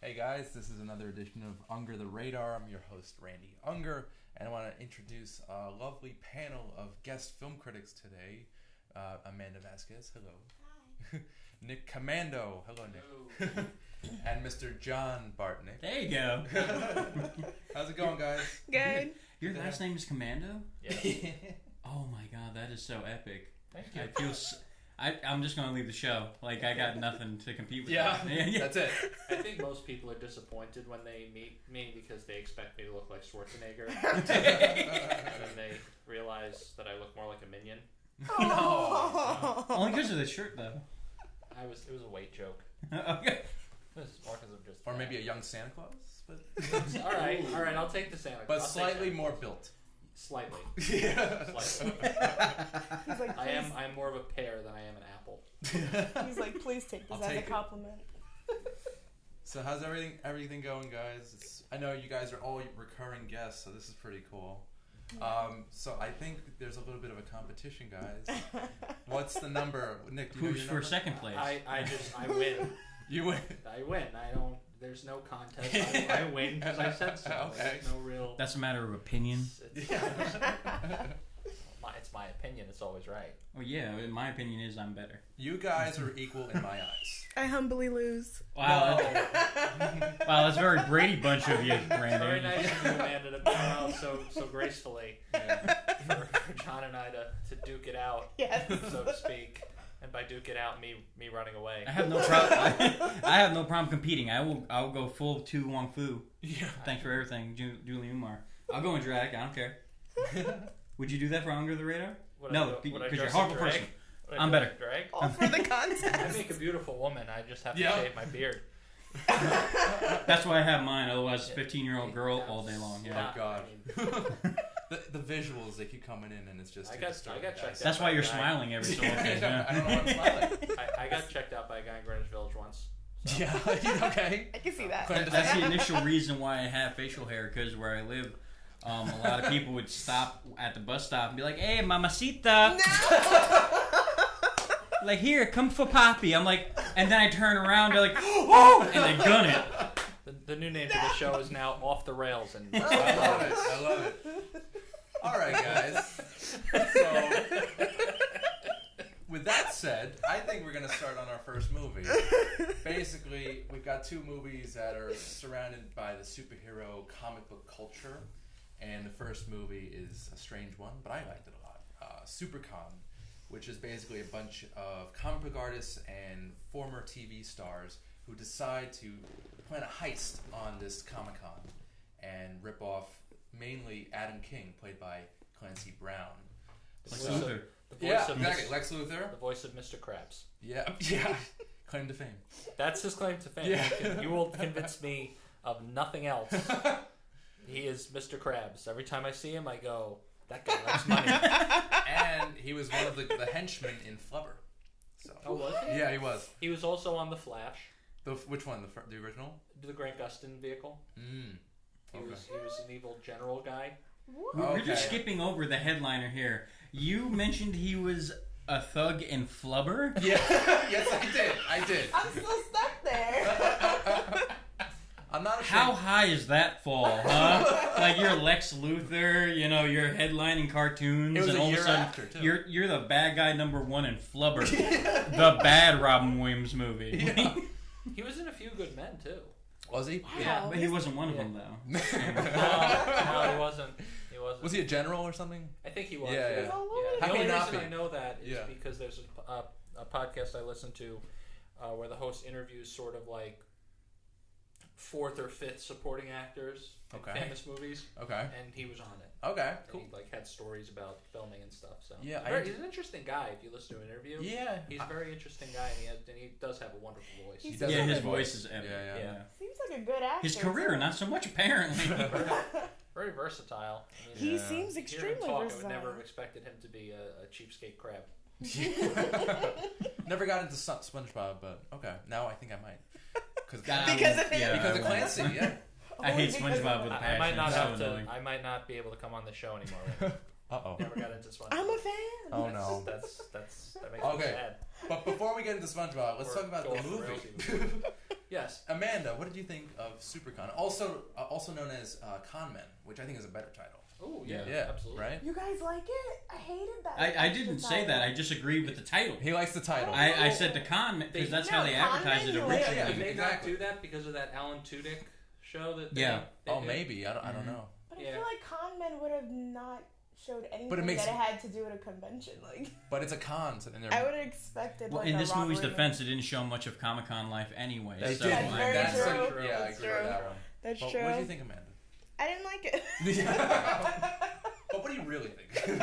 Hey guys, this is another edition of Unger the Radar. I'm your host, Randy Unger, and I want to introduce a lovely panel of guest film critics today. Amanda Vasquez, hello. Hi. Nick Comando, hello Nick. And Mr. John Bartnick. There you go. How's it going, guys? Good. Your last name is Comando? Yeah. Oh my god, that is so epic. Thank you. I feel I'm just going to leave the show. Like, I got nothing to compete with. Yeah, that. That's it. I think most people are disappointed when they meet me because they expect me to look like Schwarzenegger. And then they realize that I look more like a minion. No. Only because of the shirt, though. It was a weight joke. Okay. It was more because of just Or maybe a young Santa Claus, but Alright, I'll take the Santa but I'll slightly take more built. Slightly. Yeah. Slightly. He's like, I'm more of a pear than I am an apple. He's like, please take this I'll as a take it. compliment. So how's everything going, guys? I know you guys are all recurring guests, so this is pretty cool. So I think there's a little bit of a competition, guys. What's the number? Nick, do you know Who's your for number? second place? I win. You win. I win. There's no contest. I win because I said so. Okay. There's no real. That's a matter of opinion. It's my opinion. It's always right. Oh, yeah. My opinion is I'm better. You guys are equal in my eyes. I humbly lose. Wow. Wow, that's very Brady Bunch of you, Randy. Very nice of you, Amanda, to bow out so gracefully for John and I to duke it out, Yes. so to speak. And by duke it out, me running away. I have no problem. I have no problem competing. I'll go full Tu Wong Fu. Yeah. Thanks for everything, Julie Umar. I'll go in drag. I don't care. Would you do that for Under the Radar? No, because you're a horrible person. I'm better. Drag? All for the I contest. make a beautiful woman. I just have to Yeah. shave my beard. That's why I have mine. Otherwise, 15-year-old girl all day long. Yeah. Oh God. I mean, The visuals, they keep coming in, and it's just. I got checked out. That's why you're smiling every so often. I Yeah. don't know what I'm smiling. I got checked out by a guy in Greenwich Village once. So. Yeah. Okay. I can see that. That's the initial reason why I have facial hair, because where I live, a lot of people would stop at the bus stop and be like, "Hey, mamacita." Like, here, come for Poppy. I'm like, and then I turn around, they're like, "Oh!" and they gun it. The new name for the show is now Off the Rails. And I love it. I love it. All right, guys. So, with that said, I think we're going to start on our first movie. Basically, we've got two movies that are surrounded by the superhero comic book culture. And the first movie is a strange one, but I liked it a lot. Supercon, which is basically a bunch of comic book artists and former TV stars who decide to plan a heist on this Comic-Con and rip off mainly Adam King, played by Clancy Brown. Lex Luthor. Lex Luthor. The voice of Mr. Krabs. Yeah. Claim to fame. That's his claim to fame. Yeah. You will convince me of nothing else. He is Mr. Krabs. Every time I see him, I go, that guy likes money. And he was one of the henchmen in Flubber. So. Oh, was he? Yeah, he was. He was also on The Flash, Which one? The original? the Grant Gustin vehicle. He Okay. was an evil general guy. We're just Okay. skipping over the headliner here. You mentioned he was a thug in Flubber? Yeah. Yes, I did. I'm still stuck there. I'm not ashamed. How high is that fall, huh? Like, you're Lex Luthor, you're headlining cartoons, It was and a all of a year sudden after, too. you're the bad guy number one in Flubber, the bad Robin Williams movie. Yeah. He was in A Few Good Men, too. Was he? Wow. Yeah, But he wasn't one of them, though. No, he wasn't. Was he a general or something? I think he was. Yeah, yeah. He's all over The the How only can he not reason be? I know that is Yeah. because there's a podcast I listen to where the host interviews sort of like fourth or fifth supporting actors in Okay. famous movies, Okay. and he was on it. Okay. And Cool. he like had stories about filming and stuff. So Yeah, he's an interesting guy. If you listen to an interview, Yeah. he's a very interesting guy, and he does have a wonderful voice. He He does does Yeah, have his a voice is epic. Yeah. Yeah. Seems like a good actor. His career, not so much, apparently. Very versatile. I mean, He Yeah. seems to hear him extremely talk, I would versatile. never have expected him to be a cheapskate crab. Never got into SpongeBob, but okay. Now I think I might. Because of him? Yeah, Because I of will. Clancy, yeah. I hate Only because SpongeBob of- with a I passion. might not It's so have to. annoying. I might not be able to come on the show anymore. Uh-oh. Never got into SpongeBob. I'm a fan. Oh, no. That makes me Okay. sad. But before we get into SpongeBob, let's Or talk about go the off the rails movie. Yes. Amanda, what did you think of Supercon? Also known as Con Men, which I think is a better title. Oh, yeah, absolutely. Right? You guys like it? I hated that. I didn't say that. I just agreed with the title. He likes the title. I said the con because that's how they advertised it originally. Did they not do that because of that Alan Tudyk show that they did? Maybe. I don't know. But I feel like con men would have not showed anything that it had to do at a convention. But it's a con. So I would have expected. Well, in this movie's defense, it didn't show much of Comic-Con life anyway. That's true. Yeah, I agree with that one. That's true. What did you think, Amanda? I didn't like it. But what do you really think?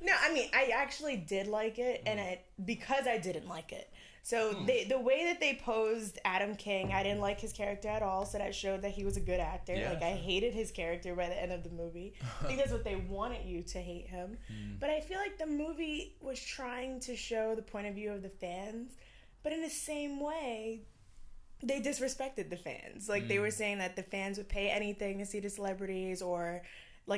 No, I mean, I actually did like it, and because I didn't like it. So the way that they posed Adam King, I didn't like his character at all, so that showed that he was a good actor. Yeah. I hated his character by the end of the movie. I think that's what they wanted you to hate him. But I feel like the movie was trying to show the point of view of the fans, but in the same way, they disrespected the fans. They were saying that the fans would pay anything to see the celebrities, or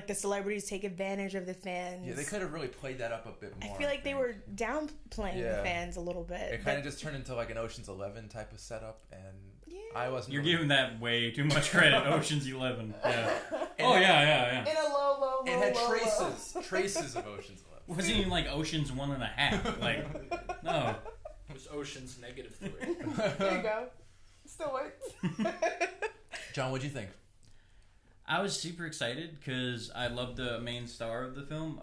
the celebrities take advantage of the fans. Yeah, they could have really played that up a bit more. I feel like they were downplaying the fans a little bit. It kind of just turned into an Ocean's 11 type of setup, and I wasn't. You're giving that way too much credit. Ocean's 11. Yeah. In a low. It had traces of Ocean's 11. It wasn't even like Ocean's 1.5. No. It was Ocean's -3. There you go. Still works. John, what'd you think? I was super excited because I love the main star of the film,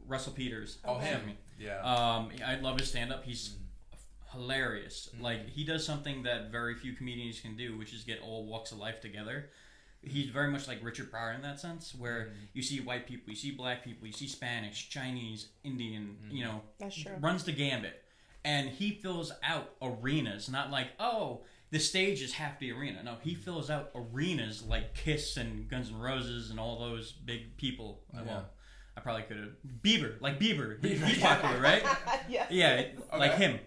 Russell Peters. Oh, him. Yeah. I love his stand-up. He's hilarious. He does something that very few comedians can do, which is get all walks of life together. He's very much like Richard Pryor in that sense, where you see white people, you see black people, you see Spanish, Chinese, Indian, That's true. Runs the gambit. And he fills out arenas, not the stage is half the arena. No, he fills out arenas like Kiss and Guns N' Roses and all those big people. Yeah. Well, I probably could have. Bieber. He's popular, right? Yes. Yeah, like him.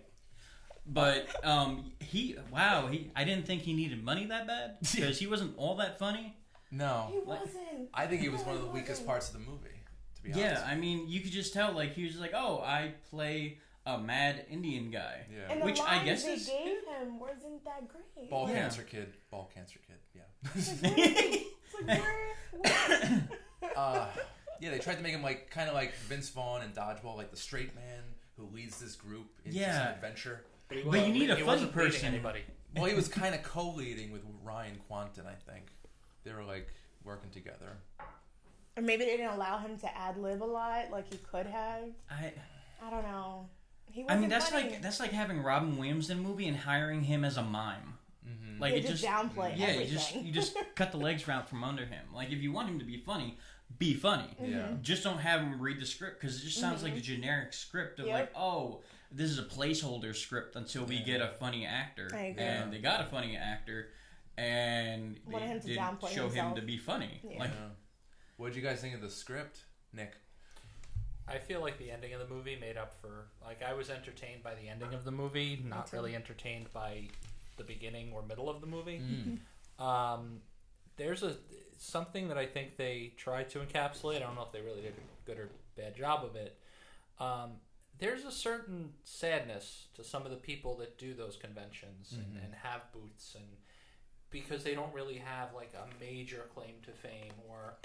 But I didn't think he needed money that bad because he wasn't all that funny. No. He wasn't. I think he was one of the weakest parts of the movie, to be honest. Yeah, I mean, you could just tell, he was like, oh, I play a mad Indian guy. Yeah. And the which lines I guess they is gave him wasn't that great. Ball cancer kid. Yeah. Where? They tried to make him kind of like Vince Vaughn in Dodgeball, the straight man who leads this group into some adventure. But you need a funny person. Anybody. Well, he was kind of co-leading with Ryan Quanten, I think. They were working together. Or maybe they didn't allow him to ad-lib a lot like he could have. I don't know. That's like having Robin Williams in a movie and hiring him as a mime. Mm-hmm. It just downplay everything. you just cut the legs out from under him. If you want him to be funny, be funny. Yeah. Just don't have him read the script because it just sounds like a generic script of this is a placeholder script until we get a funny actor. And they got a funny actor, and they didn't show him to be funny. Yeah. What did you guys think of the script, Nick? I feel like the ending of the movie made up for... I was entertained by the ending of the movie, not really entertained by the beginning or middle of the movie. There's something that I think they tried to encapsulate. I don't know if they really did a good or bad job of it. There's a certain sadness to some of the people that do those conventions and have booths, and because they don't really have a major claim to fame, or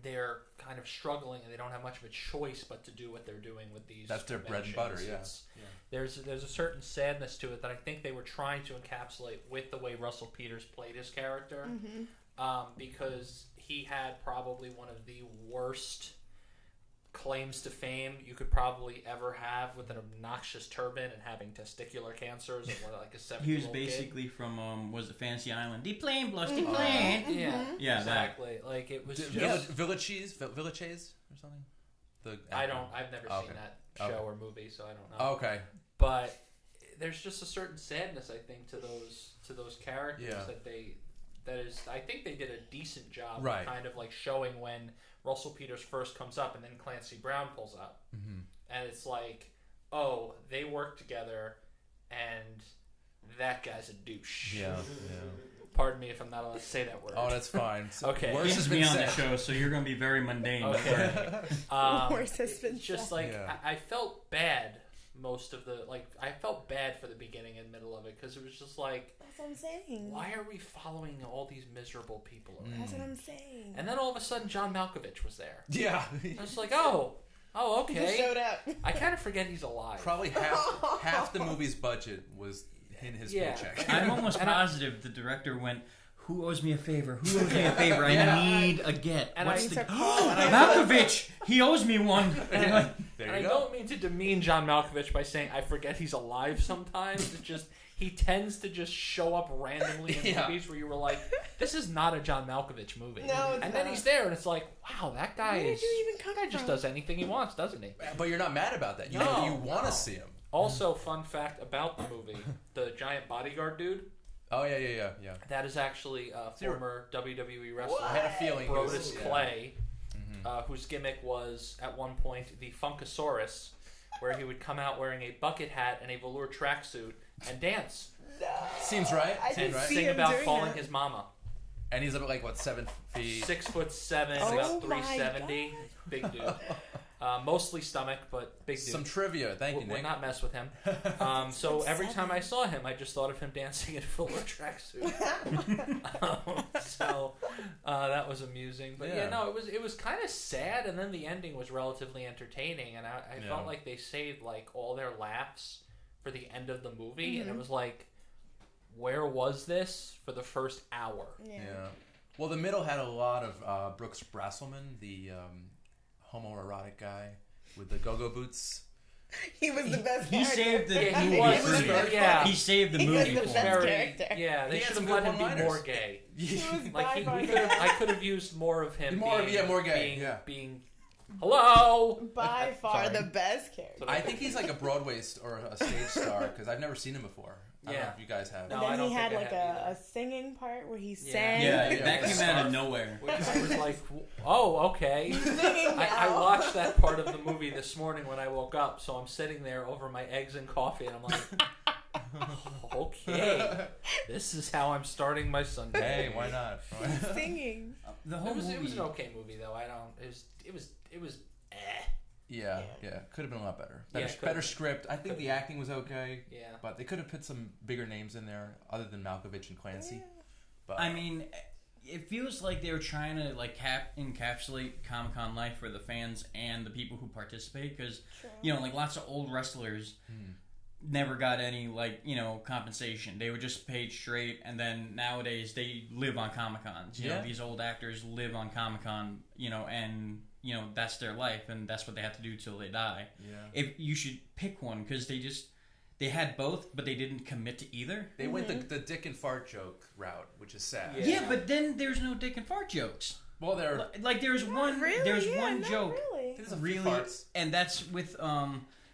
they're kind of struggling and they don't have much of a choice but to do what they're doing with these. That's their bread and butter, yeah. There's a certain sadness to it that I think they were trying to encapsulate with the way Russell Peters played his character, because he had probably one of the worst claims to fame you could probably ever have, with an obnoxious turban and having testicular cancers and a 7-year-old He was basically from was it Fantasy Island? The plane blows, the plane. Yeah, exactly. It was Villages or something. I've never seen that show or movie, so I don't know. Okay, but there's just a certain sadness, I think, to those characters I think they did a decent job of kind of showing when Russell Peters first comes up and then Clancy Brown pulls up. And it's they work together and that guy's a douche. Yeah. Pardon me if I'm not allowed to say that word. Oh, that's fine. Okay. Worse has been on the show, so you're going to be very mundane. Okay. Worse has been just I felt bad most of the I felt bad for the beginning and middle of it because it was just like, that's what I'm saying. why are we following all these miserable people around? That's what I'm saying. And then all of a sudden, John Malkovich was there. Yeah. I was like, oh, He just okay. showed up. I kind of forget he's alive. Probably half the movie's budget was in his paycheck. I'm almost positive the director went, who owes me a favor? Who owes me a favor? I need a get. And What's I- the... Malkovich! He owes me one. There And I you go. don't mean to demean John Malkovich by saying I forget he's alive sometimes. It's just he tends to just show up randomly in movies where you were like, this is not a John Malkovich movie. No, it's and then not. he's there and it's like, wow, that guy Where is did you even come that guy just from? does anything he wants, doesn't he? But you're not mad about that. You want to see him. Also, fun fact about the movie, the giant bodyguard dude, Oh yeah. that is actually former WWE wrestler I had a feeling. it was- Brodus yeah. Clay, whose gimmick was at one point the Funkasaurus, where he would come out wearing a bucket hat and a velour tracksuit and dance. No. Seems right. I Seems didn't right. see Sing him about doing calling that. his mama. And he's about 7 feet. 6'7", Oh about my 370. God. Big dude. Mostly stomach, but big dude. Some trivia. Thank you, Would Nick. not mess with him. So every time I saw him, I just thought of him dancing in a velour tracksuit. That was amusing. But Yeah. no, it was kind of sad, and then the ending was relatively entertaining, and I felt like they saved all their laughs for the end of the movie, and it was like, where was this for the first hour? Yeah. Well, the middle had a lot of Brooks Brasselman, the homoerotic guy with the go-go boots. He was the best He character. saved the Yeah, he movie was for very me. funny. Yeah. He saved the He was movie the for best me. Very, character. yeah, they He had should some have good let him be one-liners. more gay. He was Like by far I could have used more of him. More of- being, yeah, more gay, Being, yeah. being hello. by far Sorry. the best character. I think he's like a Broadway or a stage star because I've never seen him before. I don't know Yeah. if you guys have. No, And I then don't he had think I like have a either. singing part where he Yeah. sang. Yeah, Yeah. that came out of nowhere. Which I was like, oh, okay. Singing I now. watched that part of the movie this morning when I woke up, so I'm sitting there over my eggs and coffee, and I'm like, okay, this is how I'm starting my Sunday. Hey, why not? Singing. The whole It was movie. an okay movie though. It was eh. Yeah. Could have been a lot better. Yeah, Better, could've been. script. I think the acting was okay, Yeah. but they could have put some bigger names in there other than Malkovich and Clancy. But I mean, it feels like they were trying to encapsulate Comic-Con life for the fans and the people who participate because lots of old wrestlers never got any compensation. They were just paid straight, and then nowadays they live on Comic-Cons. You know, these old actors live on Comic-Con, and that's their life, and that's what they have to do till they die. Yeah. If you should pick one, because they had both, but they didn't commit to either. They went the dick and fart joke route, which is sad. Yeah, but then there's no dick and fart jokes. Well, there. Like there's one, Really? there's Yeah, one not joke, Really. There's a few really, farts. and that's with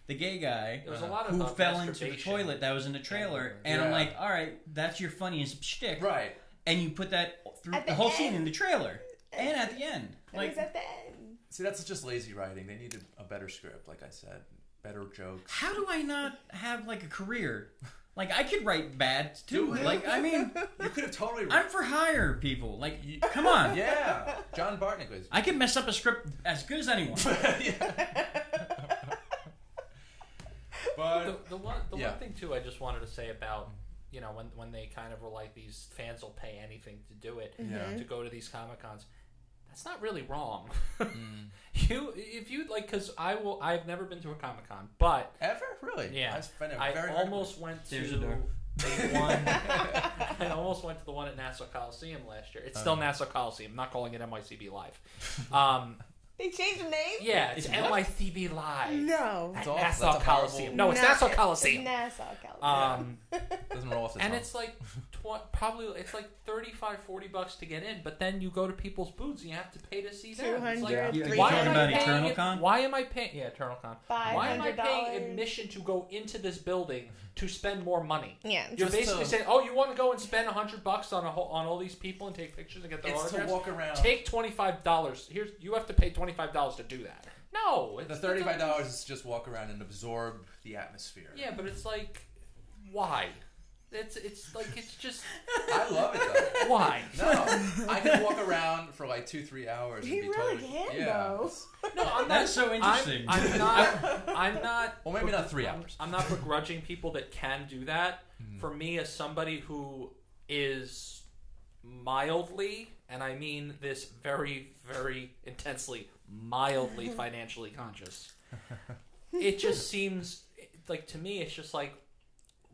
the gay guy There was a lot of who fell into the masturbation. toilet that was in the trailer, and Yeah. I'm like, all right, that's your funniest shtick, Right. and you put that through At the the whole scene end. in the trailer and at the end, It was at the end. See, that's just lazy writing. They needed a better script, like I said. Better jokes. how do I not have a career? I could write bad too. Do it. I mean, You could have totally. I'm for hire, people. Come on. Yeah. John Bartnick was. I can mess up a script as good as anyone. But The one Yeah. thing too I just wanted to say about when they kind of were like, these fans will pay anything to do it, Yeah. to go to these Comic-Cons, that's not really wrong. Mm. if you because I've never been to a Comic-Con, but ever really? yeah, That's been a I very almost went to There's a door. the one. I almost went to the one at Nassau Coliseum last year. It's still Nassau Coliseum. I'm not calling it NYCB Live. They changed the name? Yeah, it's It's what? NYCB Live. No. It's At awful. Nassau That's a horrible- Coliseum. No, it's Nassau Coliseum. It's Nassau Coliseum. Doesn't roll off the And tongue. it's like probably it's like $35-$40 to get in, but then you go to people's booths and you have to pay to see them. It's 200, like, Are you $300. talking about paying Eternal it- Con? Why am I paying? Yeah, Eternal Con. Why am I paying $500. admission to go into this building to spend more money? Yeah. You're Just basically to- saying, "Oh, you want to go and spend $100 on on all these people and take pictures and get their It's to autographs? walk around. Take $25. You have to pay $25 to do that. No, The $35 is to just walk around and absorb the atmosphere. Yeah, but it's like, why? It's like it's just. I love it though. Why? No, I can walk around for like 2-3 hours. He and be really totally, can, yeah. though. No, I'm not. That's so interesting. I'm not. Well, maybe not 3 hours. I'm not begrudging people that can do that. For me, as somebody who is mildly, and I mean this very, very intensely, mildly financially conscious, it just seems like, to me, it's just like,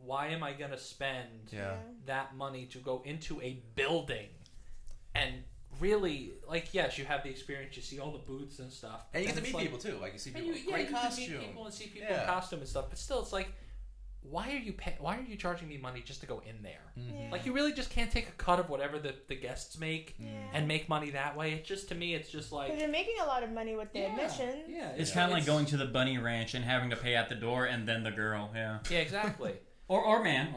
why am I going to spend that money to go into a building and really, like, yes, you have the experience, you see all the booths and stuff, And you get to it's meet like, people too. Like you see people you, in great costume. You meet people and see people in costume and stuff, but still, it's like, why are you charging me money just to go in there? Yeah. Like, you really just can't take a cut of whatever the guests make and make money that way. It just, to me, it's just like, Because you're making a lot of money with the admission. yeah, It's kind of like going to the bunny ranch and having to pay at the door and then the girl. Yeah. yeah, exactly. Or man.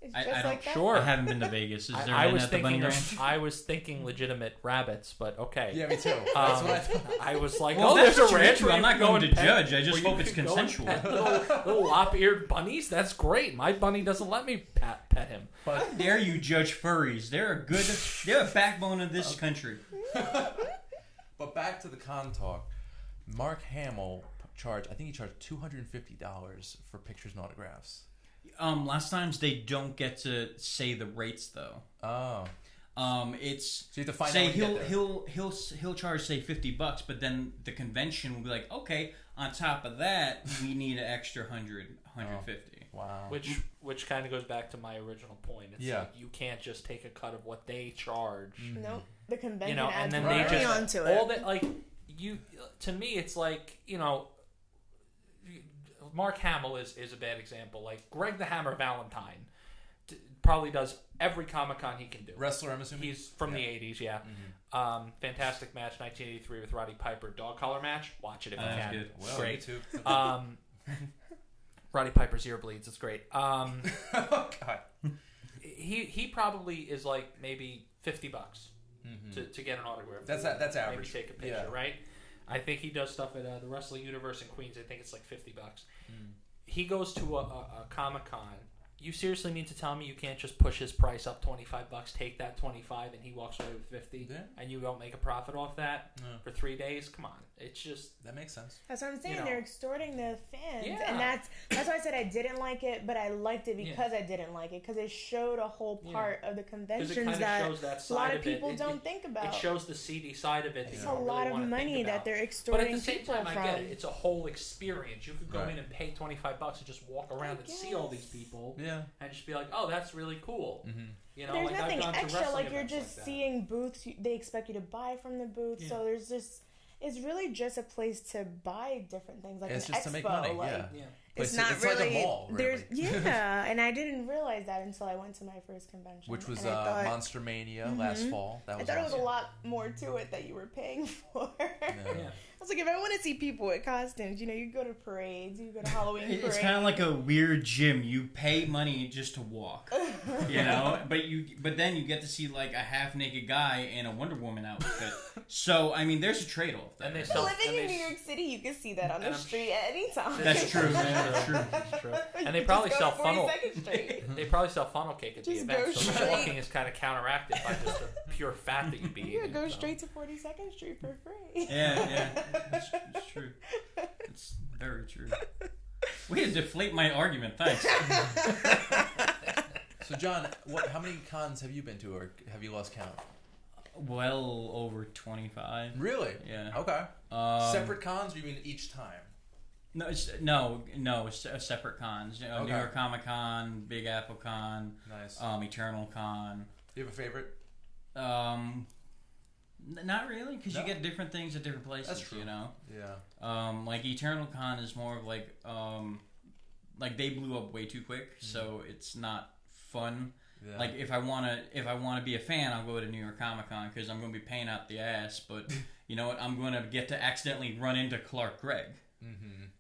It's I just don't- like that. Sure. I haven't been to Vegas. Is there I one was at the bunny thinking ranch? I was thinking legitimate rabbits, but okay. Yeah, me too. That's what I thought. I was like, Well, oh, that's there's a what ranch you do. where I'm you not can go going and to pet- judge. I just where you hope it's can go and consensual. pet little lop-eared bunnies. That's great. My bunny doesn't let me pet him. How dare you judge furries? They're a backbone of this country. But back to the con talk. Mark Hamill charged $250 for pictures and autographs. Last times they don't get to say the rates though. Oh. It's So you have to find say out when you get there. he'll charge say $50, but then the convention will be like, okay, on top of that, we need an extra 150. Wow. Which kind of goes back to my original point. It's like you can't just take a cut of what they charge. Nope. The convention You know, and adds then money they just onto it. all that, like, you, to me, it's like, you know, Mark Hamill is a bad example. Like, Greg the Hammer Valentine probably does every Comic-Con he can do. Wrestler, I'm assuming? He's from the 80s, yeah. Fantastic match, 1983 with Roddy Piper. Dog collar match. Watch it if you That's can. good. Well, Great. YouTube. Roddy Piper's ear bleeds. It's great. Oh, God. He probably is like maybe $50 to get an autograph. That's average. Maybe take a picture, right? I think he does stuff at the Wrestling Universe in Queens. I think it's like $50. He goes to a Comic-Con. You seriously mean to tell me you can't just push his price up $25, take that 25, and he walks away with 50, and you don't make a profit off that for 3 days? Come on, it's just That makes sense. That's what I'm saying. You know. They're extorting the fans, Yeah. and that's why I said I didn't like it, but I liked it because I didn't like it because it showed a whole part of the because conventions it kind of that shows that a side lot of of people it. don't think about. It shows the seedy side of it. It's that you a don't lot really of want to money think that about. they're But extorting at the same people time, I from. get it. It's a whole experience. You could go Right. in and pay $25 and just walk around and see all these people, Yeah. and just be like, "Oh, that's really cool." You know, There's like nothing I've gone to extra. wrestling Like you're events just like that. seeing booths. They expect you to buy from the booth. So there's just. It's really just a place to buy different things, like It's an just expo. to make money, like, yeah. Yeah. It's It's not like really. a mall, really. Yeah, and I didn't realize that until I went to my first convention, Which was and I thought, Monster Mania last fall. That I was thought it was a awesome. lot more to it that you were paying for. Yeah. I was like, if I want to see people with costumes, you go to parades, you go to Halloween parades. It's kind of like a weird gym. You pay money just to walk, but then you get to see like a half naked guy in a Wonder Woman outfit. So I mean, there's a trade off. And they But sell, living and in they, New York City, you can see that on the and I'm street at any time. That's true, man. That's true. That's true. You And they can probably just go sell to funnel. 42nd Street. They probably sell funnel cake at the Just event, go so the straight. walking is kind of counteracted by just the pure fat that you'd be You eating. go so. straight to 42nd Street for free. Yeah, it's true. It's very true. Way to deflate my argument. Thanks. So, John, how many cons have you been to, or have you lost count? Well over 25. Really? Yeah. Okay. Um, Separate cons, or you mean each time? No, it's separate cons. New Okay. York Comic Con, Big Apple Con, Nice. Eternal Con. Do you have a favorite? Not really, because No. you get different things at different places. That's true. You know. Yeah. Like Eternal Con is more of like they blew up way too quick, so it's not fun. Yeah. Like if I wanna be a fan, I'll go to New York Comic Con because I'm gonna be paying out the ass. But you know what? I'm gonna get to accidentally run into Clark Gregg,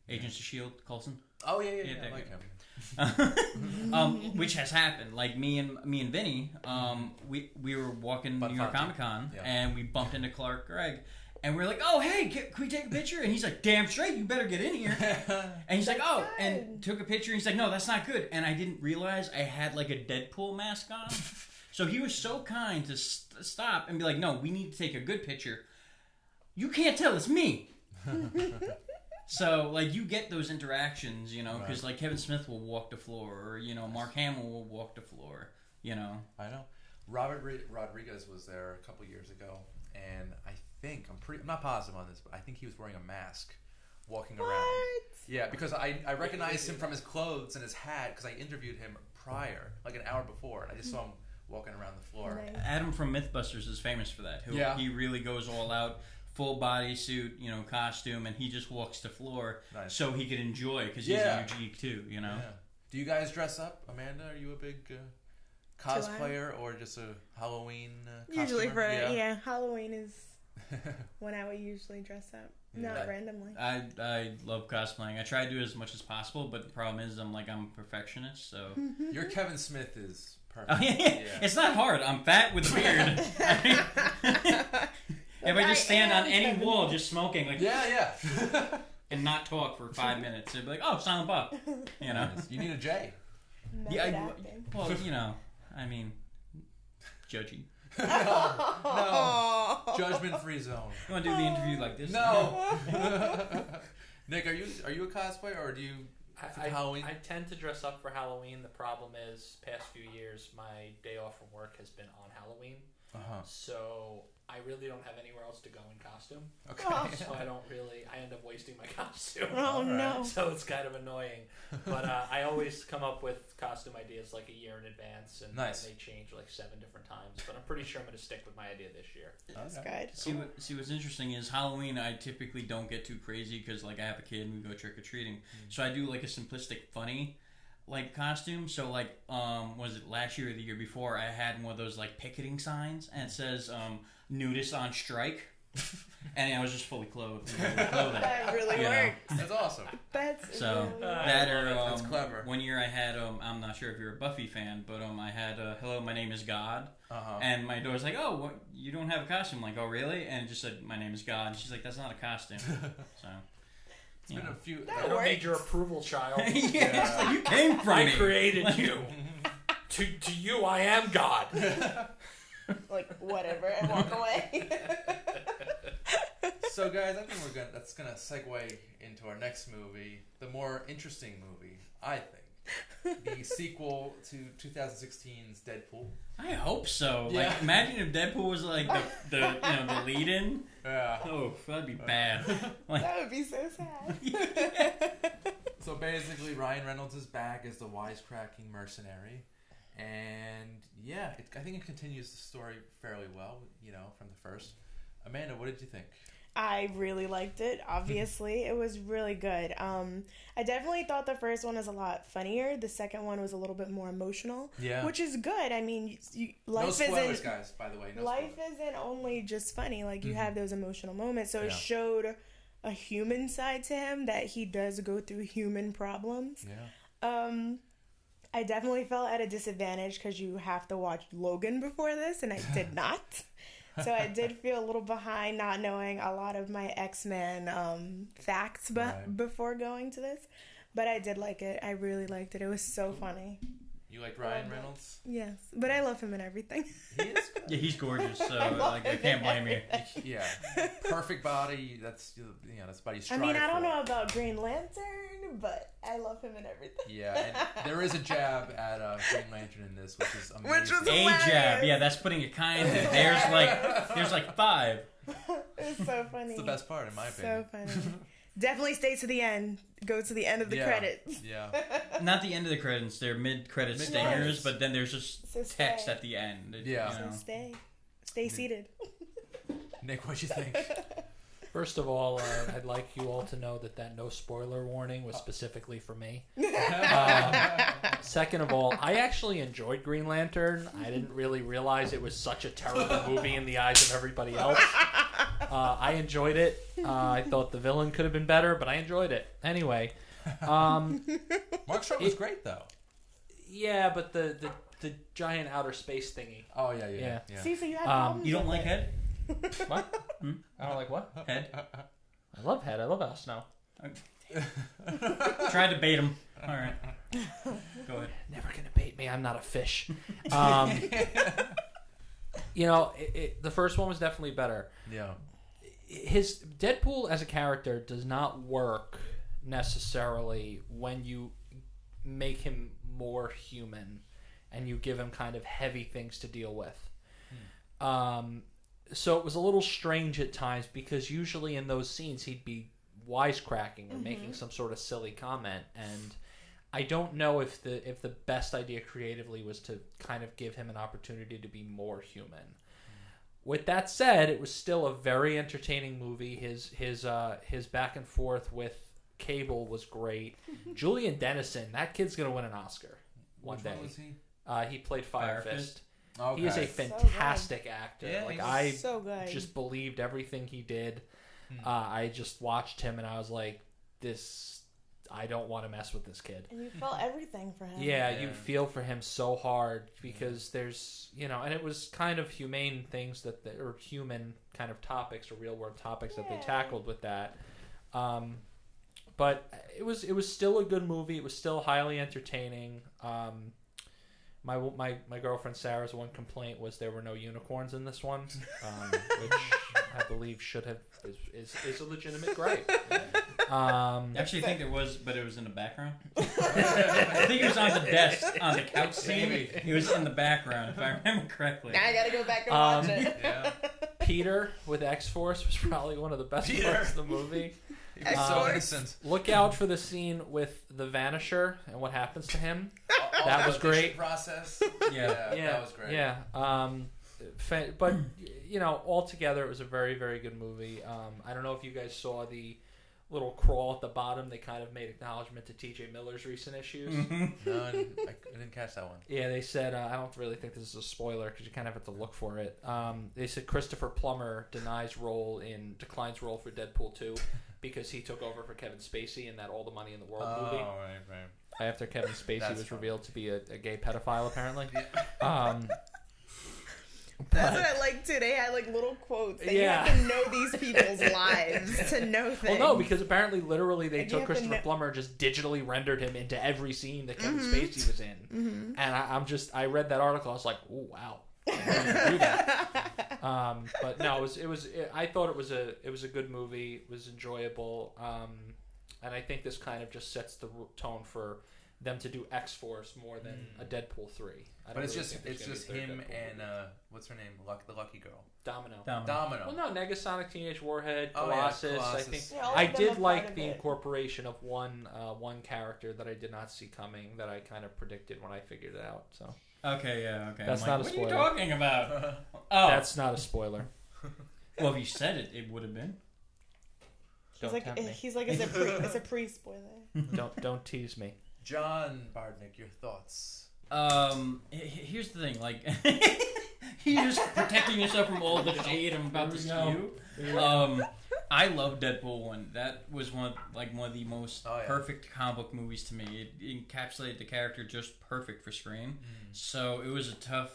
Agents of Shield, Coulson. Oh yeah, Yeah, I like him. Which has happened. Like me and Vinny, we were walking Bud New York Fonte. Comic Con Yeah. and we bumped into Clark Gregg, And we're like, oh, hey, can we take a picture? And he's like, damn straight, you better get in here. And he's like, oh, and took a picture. And he's like, no, that's not good. And I didn't realize I had like a Deadpool mask on. So he was so kind to stop and be like, no, we need to take a good picture. You can't tell, it's me. So, like, you get those interactions, you know, because, like, Kevin Smith will walk the floor, or, you know, Mark Hamill will walk the floor, you know. I know. Robert Rodriguez was there a couple years ago, and I'm not positive on this, but I think he was wearing a mask walking around. Yeah, because I recognized him from his clothes and his hat, because I interviewed him prior, like an hour before, and I just saw him walking around the floor. Nice. Adam from Mythbusters is famous for that. He really goes all out, full bodysuit, you know, costume, and he just walks the floor so he could enjoy, because he's a geek too, you know. Yeah. Do you guys dress up? Amanda, are you a big cosplayer or just a Halloween costumer? Usually Halloween is when I would usually dress up. Not randomly. I love cosplaying. I try to do as much as possible, but the problem is I'm a perfectionist, so... Your Kevin Smith is perfect. Oh, yeah. It's not hard. I'm fat with a beard. If I just stand on any wall just smoking, like... Yeah. And not talk for 5 minutes, it'd be like, oh, Silent Bob. You know? You need a J. Well, you know, I mean, judgy. No. Judgment-free zone. You want to do the interview like this? No. Nick, are you a cosplayer, or do you Halloween? I tend to dress up for Halloween. The problem is, past few years, my day off from work has been on Halloween. So I really don't have anywhere else to go in costume. Okay. So I end up wasting my costume. Oh, no. So it's kind of annoying. But I always come up with costume ideas like a year in advance, and they change like 7 different times. But I'm pretty sure I'm going to stick with my idea this year. That's good. See, what's interesting is Halloween, I typically don't get too crazy because, like, I have a kid and we go trick-or-treating. So I do, like, a simplistic, funny... like costume. So like was it last year or the year before, I had one of those like picketing signs and it says nudist on strike. And I was just fully clothed. That really works. That's awesome. That's that's clever. One year I had I'm not sure if you're a Buffy fan, but I had hello, my name is God. And my daughter's like, oh, what, you don't have a costume? I'm like, oh really? And it just said my name is God, and she's like, that's not a costume. So it's been a few. I don't need your approval, child. Like, you came from me. I created you. To you, I am God. Like whatever, and walk away. So, guys, I think that's gonna segue into our next movie, the more interesting movie, I think, the sequel to 2016's Deadpool. I hope so. Yeah. Like, imagine if Deadpool was like the lead-in. Yeah. Oh, that'd be bad. Like, that would be so sad. So basically, Ryan Reynolds is back as the wisecracking mercenary, and I think it continues the story fairly well, you know, from the first. Amanda, what did you think? I really liked it. Obviously, it was really good. I definitely thought the first one was a lot funnier. The second one was a little bit more emotional, which is good. I mean, life no spoilers, guys. By the way, life isn't only just funny. Like you have those emotional moments. So it showed a human side to him, that he does go through human problems. Yeah. I definitely felt at a disadvantage because you have to watch Logan before this, and I did not. So I did feel a little behind, not knowing a lot of my X-Men facts before going to this. But I did like it. I really liked it. It was so funny. You like Ryan Reynolds? Yes, but I love him in everything. He is. Yeah, he's gorgeous. So I can't blame you. Yeah, perfect body. That's that's what he's striving I mean, I don't know about Green Lantern, but I love him in everything. Yeah, and there is a jab at Green Lantern in this, which is amazing. Which was a jab. Yeah, that's putting it kind. There's like 5. It's so funny. It's the best part, in my opinion. So funny. Definitely stay to the end. Go to the end of the credits. Yeah. Not the end of the credits. They're mid-credit stingers, but then there's just text at the end. So stay seated. Nick, what'd you think? First of all, I'd like you all to know that no spoiler warning was specifically for me. Second of all, I actually enjoyed Green Lantern. I didn't really realize it was such a terrible movie in the eyes of everybody else. I enjoyed it. I thought the villain could have been better, but I enjoyed it. Anyway. Mark Strong was great, though. Yeah, but the giant outer space thingy. Oh, yeah. See, so you have problems you don't like Head? What? I don't like what? Head. I love Head. I love Al Snow. Tried to bait him. All right. Go ahead. Never gonna bait me. I'm not a fish. The first one was definitely better. Yeah. His Deadpool as a character does not work necessarily when you make him more human and you give him kind of heavy things to deal with. So it was a little strange at times because usually in those scenes he'd be wisecracking or making some sort of silly comment, and I don't know if the best idea creatively was to kind of give him an opportunity to be more human. With that said, it was still a very entertaining movie. His back and forth with Cable was great. Julian Dennison, that kid's gonna win an Oscar one day. Which one was he? He played Fire Fist. Okay. He is a fantastic actor. Yeah, like he's I so good. just believed everything he did. I just watched him and I was like, I don't want to mess with this kid. And you felt everything for him. Yeah, you feel for him so hard because there's, and it was kind of humane things or human kind of topics or real world topics that they tackled with that. But it was still a good movie. It was still highly entertaining. My girlfriend Sarah's one complaint was there were no unicorns in this one, which I believe is a legitimate gripe. Actually, I think there was, but it was in the background. I think it was on the desk, on the couch scene. It was in the background, if I remember correctly. Now I gotta go back and watch it. Yeah. Peter with X-Force was probably one of the best parts of the movie. He was so innocent. Look out for the scene with the Vanisher and what happens to him. All That the was great. Process. Yeah, that was great. Yeah. But altogether it was a very, very good movie. I don't know if you guys saw the little crawl at the bottom. They kind of made acknowledgement to T.J. Miller's recent issues. No, I didn't catch that one. Yeah, they said, I don't really think this is a spoiler because you kind of have to look for it. They said Christopher Plummer declines role for Deadpool 2 because he took over for Kevin Spacey in that All the Money in the World movie. Oh, right. After Kevin Spacey That's was funny. revealed to be a gay pedophile, apparently. That's what I like too. They had like little quotes. That Yeah. You have to know these people's lives to know things. Well, no, because apparently, literally, they And you took have to Christopher know- Plummer, just digitally rendered him into every scene that Kevin Spacey was in. And I read that article. I was like, oh wow, I didn't do that. But no, I thought it was a good movie. It was enjoyable, and I think this kind of just sets the tone for them to do X-Force more than a Deadpool 3. But it's just him and what's her name? The lucky girl. Domino. Domino. Well, no, Negasonic Teenage Warhead, Oh, Colossus. yeah, I Colossus. think Yeah, all I of them are did part like of the it. incorporation of one character that I did not see coming that I kind of predicted when I figured it out. So Okay. That's I'm not a what spoiler. are you talking about? Oh, that's not a spoiler. well, if you said it, it would have been. Don't tempt me. He's like it's a pre-spoiler. Don't tease me. John Bartnick, your thoughts? Here's the thing, like, you're just protecting yourself from all the shade I'm about to spew. I love Deadpool 1. That was one of the most perfect comic book movies to me. It encapsulated the character just perfect for screen. So it was a tough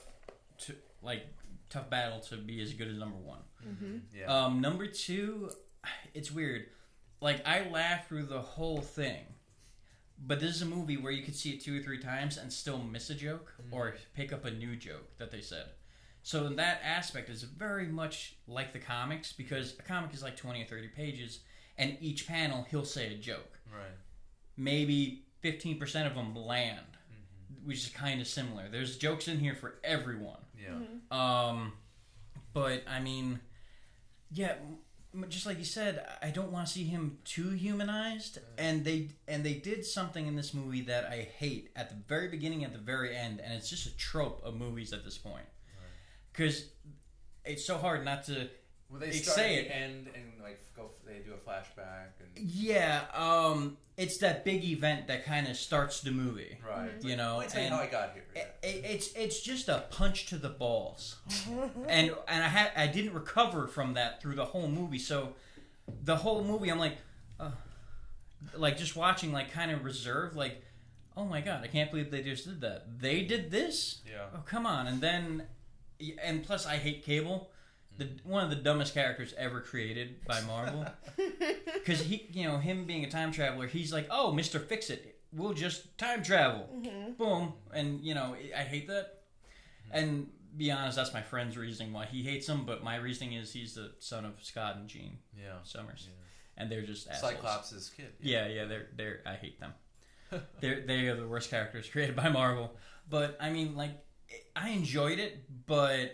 battle to be as good as number one. Yeah. Number two, it's weird. Like, I laughed through the whole thing. But this is a movie where you could see it 2 or 3 times and still miss a joke or pick up a new joke that they said. So in that aspect, it's very much like the comics because a comic is like 20 or 30 pages and each panel he'll say a joke. Right. Maybe 15% of them land, which is kind of similar. There's jokes in here for everyone. Yeah. But I mean, yeah, just like you said, I don't want to see him too humanized, and they did something in this movie that I hate at the very beginning, at the very end, and it's just a trope of movies at this point. Because it's so hard not to say it and like they do a flashback and it's that big event that kind of starts the movie, right? You know, Let me tell you how I got here. It's just a punch to the balls, and I didn't recover from that through the whole movie. So the whole movie, I'm like just watching, like kind of reserved, like, oh my god, I can't believe they just did that. They did this? Yeah. Oh, come on. And then, and plus I hate Cable. one of the dumbest characters ever created by Marvel. Because him being a time traveler, he's like, oh, Mr. Fix-It, we'll just time travel. Boom. And, I hate that. And be honest, that's my friend's reasoning why he hates him, but my reasoning is he's the son of Scott and Jean Summers. Yeah. And they're just assholes. Cyclops' kid. Yeah, they're I hate them. They are the worst characters created by Marvel. But, I mean, like, I enjoyed it, but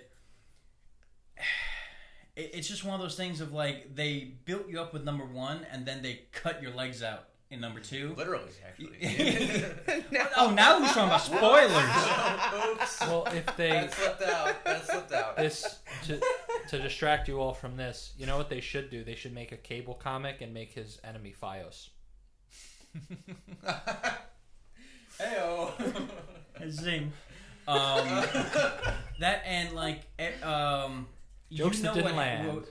it's just one of those things of, like, they built you up with number 1, and then they cut your legs out in number 2. Literally, actually. No. Oh, now who's talking about spoilers? Oops. Well, if they That slipped out. this to distract you all from this, you know what they should do? They should make a Cable comic and make his enemy Fios. Heyo. Zing. That and like Jokes that didn't land.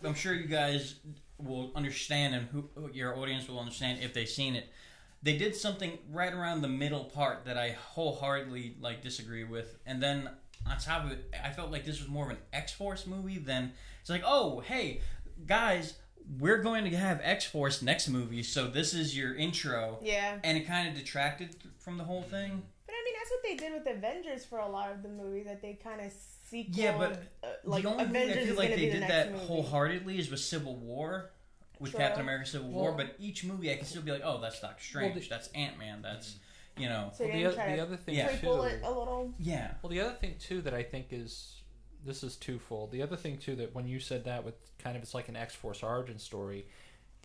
I'm sure you guys will understand, and who your audience will understand if they've seen it. They did something right around the middle part that I wholeheartedly disagree with, and then on top of it, I felt like this was more of an X-Force movie than it's like, oh, hey, guys, we're going to have X-Force next movie, so this is your intro. Yeah. And it kind of detracted from the whole thing. But I mean, that's what they did with Avengers for a lot of the movies, that they kind of sequel. Yeah, but like the only Avengers movie I feel is like gonna they be the did next that movie. wholeheartedly is with Civil War, with True. Captain America Civil War. Well, But each movie I can still be like, oh, that's Doctor Strange, that's Ant-Man, that's So Well, the other thing triple too. it a little. yeah. Well, the other thing too that I think is this is twofold. The other thing too, that when you said that with kind of it's like an X-Force origin story,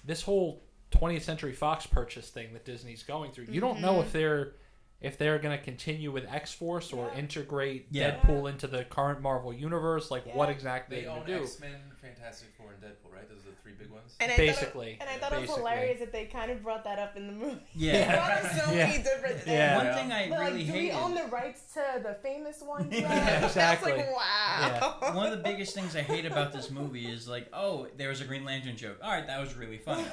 this whole 20th Century Fox purchase thing that Disney's going through, you don't know if they're going to continue with X-Force or integrate Deadpool into the current Marvel universe, like what exactly They they're own going to do. X-Men, Fantastic Four, and Deadpool, right? Those are the 3 big ones. And Basically. I thought it was hilarious that they kind of brought that up in the movie. Yeah. They brought up so many different things. Yeah. One thing I But, really do we hated. own the rights to the famous ones? Yeah, exactly. I was like, wow. One of the biggest things I hate about this movie is like, oh, there was a Green Lantern joke. All right, that was really funny.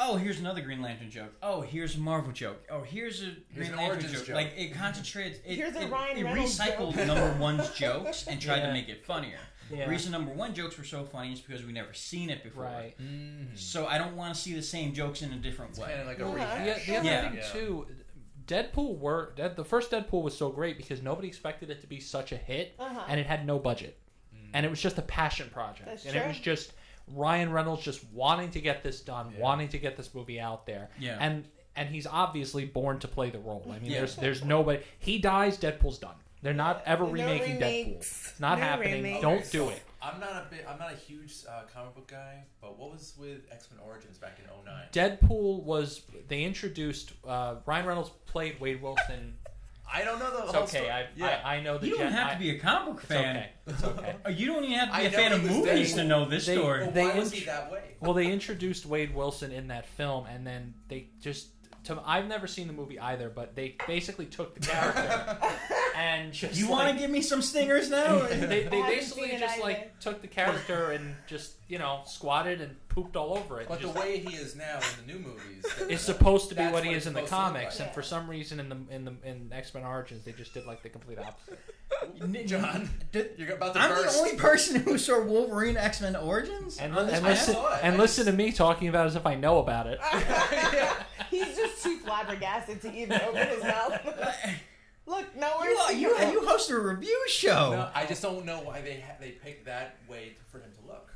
Oh, here's another Green Lantern joke. Oh, here's a Marvel joke. Oh, here's a Green Lantern joke. Like, it concentrates. Here's a it Ryan Reynolds recycled joke. number 1's jokes and tried to make it funnier. Yeah. The reason number 1 jokes were so funny is because we never seen it before. Right. So I don't want to see the same jokes in a different way. Kind of like a Uh-huh. rehash. The other Yeah. thing too, the first Deadpool was so great because nobody expected it to be such a hit, and it had no budget, and it was just a passion project, That's and true. it was just Ryan Reynolds just wanting to get this done, wanting to get this movie out there, and he's obviously born to play the role. I mean, there's nobody. He dies, Deadpool's done. They're not ever No remaking remakes. Deadpool. Not No happening. remakes. Don't do it. I'm not a huge comic book guy, but what was with X-Men Origins back in 2009? Deadpool was they introduced Ryan Reynolds played Wade Wilson. I don't know the It's whole okay. story. I know the You don't have to be a comic book It's fan. okay. It's okay. You don't even have to be I a fan know of he was movies Deadpool. to know this story. Well, They why was int- he that way? Well, they introduced Wade Wilson in that film, and then they just. I've never seen the movie either, but they basically took the character and just. You want to give me some stingers now? They haven't basically seen it just either. took the character and just squatted and pooped all over it. But Just- the way he is now in the new movies, it's supposed to be that's what he what is it's in the supposed to look comics, like. and for some reason in X-Men Origins they just did the complete opposite. John, you're about to I'm burst. the only person who saw Wolverine X-Men Origins. And, on this and panel? listen, listen to me talking about it as if I know about it. He's just too flabbergasted to even open his mouth. Look, nowhere. You host a review show. No, I just don't know why they picked that way for him to look.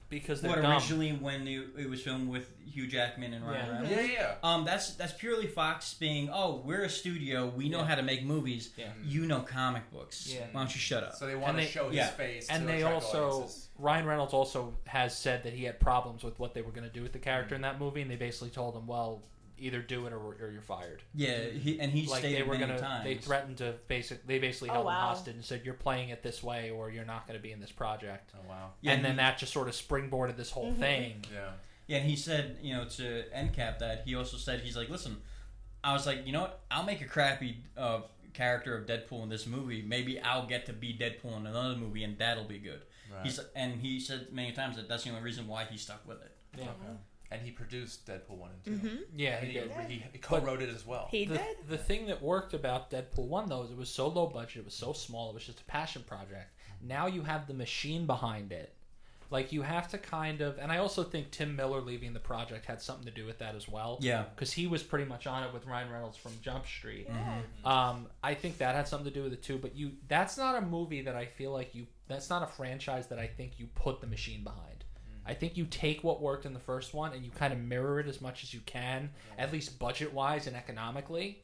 Because they're What dumb. originally when it was filmed with Hugh Jackman and Ryan Reynolds? Yeah. That's purely Fox being, oh, we're a studio, we know how to make movies. Yeah. You know comic books. Yeah. Why don't you shut up? So they want And to they- show his yeah. face. And to they attract also audiences. Ryan Reynolds also has said that he had problems with what they were going to do with the character in that movie, and they basically told him, well, either do it or you're fired. Yeah, he Like stated they were many gonna, times. they threatened to they basically held him wow. hostage and said, you're playing it this way or you're not going to be in this project. Oh wow. Yeah, and then he- that just sort of springboarded this whole thing. Yeah. Yeah, and he said, to end cap that, he also said, he's like, listen, I was like, you know what, I'll make a crappy character of Deadpool in this movie. Maybe I'll get to be Deadpool in another movie, and that'll be good. Right. And he said many times that that's the only reason why he stuck with it. Yeah. And he produced Deadpool 1 and 2. Mm-hmm. Yeah, And he did. he co-wrote it as well. He did. The thing that worked about Deadpool 1, though, is it was so low budget, it was so small, it was just a passion project. Now you have the machine behind it. Like, you have to kind of... And I also think Tim Miller leaving the project had something to do with that as well. Yeah. Because he was pretty much on it with Ryan Reynolds from Jump Street. Yeah. I think that had something to do with it, too. But that's not a movie that I feel like you... That's not a franchise that I think you put the machine behind. I think you take what worked in the first one and you kind of mirror it as much as you can, at least budget-wise and economically,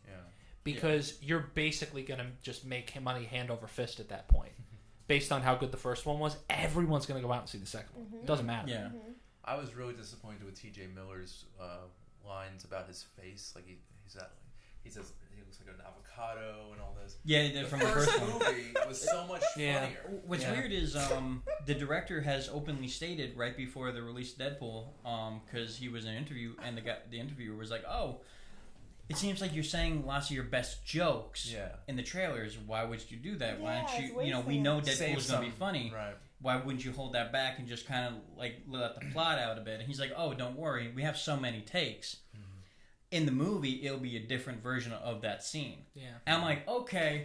because you're basically going to just make money hand over fist at that point. Based on how good the first one was, everyone's going to go out and see the second one. It doesn't matter. Yeah. I was really disappointed with T.J. Miller's lines about his face. Like he says he looks like an avocado and all this. Yeah, from the first first one. movie was so much funnier. What's weird is the director has openly stated right before the release of Deadpool, because he was in an interview, and the interviewer was like, "Oh, it seems like you're saying lots of your best jokes in the trailers. Why would you do that? Why don't you? You know, we know Deadpool's gonna be funny. Right. Why wouldn't you hold that back and just kind of like let the plot out a bit?" And he's like, "Oh, don't worry, we have so many takes." In the movie, it'll be a different version of that scene. Yeah. And I'm like, okay,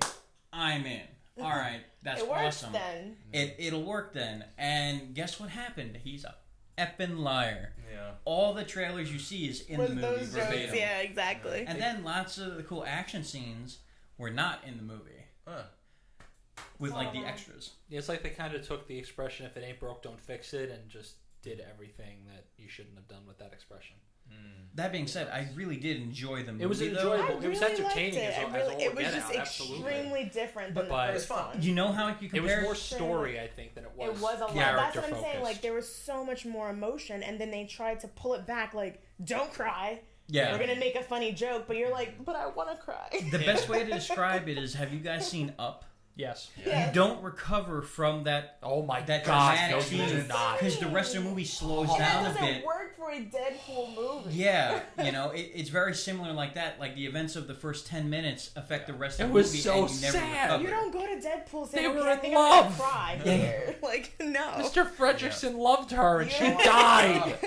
I'm in. All right, that's awesome. Then. It'll work then. And guess what happened? He's a effing liar. Yeah. All the trailers you see is in the movie those verbatim. jokes, yeah, exactly. And then lots of the cool action scenes were not in the movie. With like the extras. Yeah, it's like they kind of took the expression, if it ain't broke, don't fix it, and just did everything that you shouldn't have done with that expression. That being said, I really did enjoy the movie. It was enjoyable. It was entertaining it was just extremely different than the first one. You know how you compare? It was more story, I think, than it was. It was a lot. That's what I'm saying. Like, there was so much more emotion, and then they tried to pull it back. Like, don't cry. Yeah. We're gonna make a funny joke, but you're like, but I want to cry. The best way to describe it is: have you guys seen Up? Yes. Yeah. You don't recover from that. Oh my that God! dramatic No, you scene do not. because the rest of the movie slows And down that a bit. doesn't work for a Deadpool movie. Yeah, you know, it's very similar like that. Like the events of the first 10 minutes affect the rest of the It was movie, so and you never sad. recover. You don't go to Deadpool saying, They were I in think love. I'm gonna cry here. Like, no. Mr. Fredrickson loved her, and You she don't- died.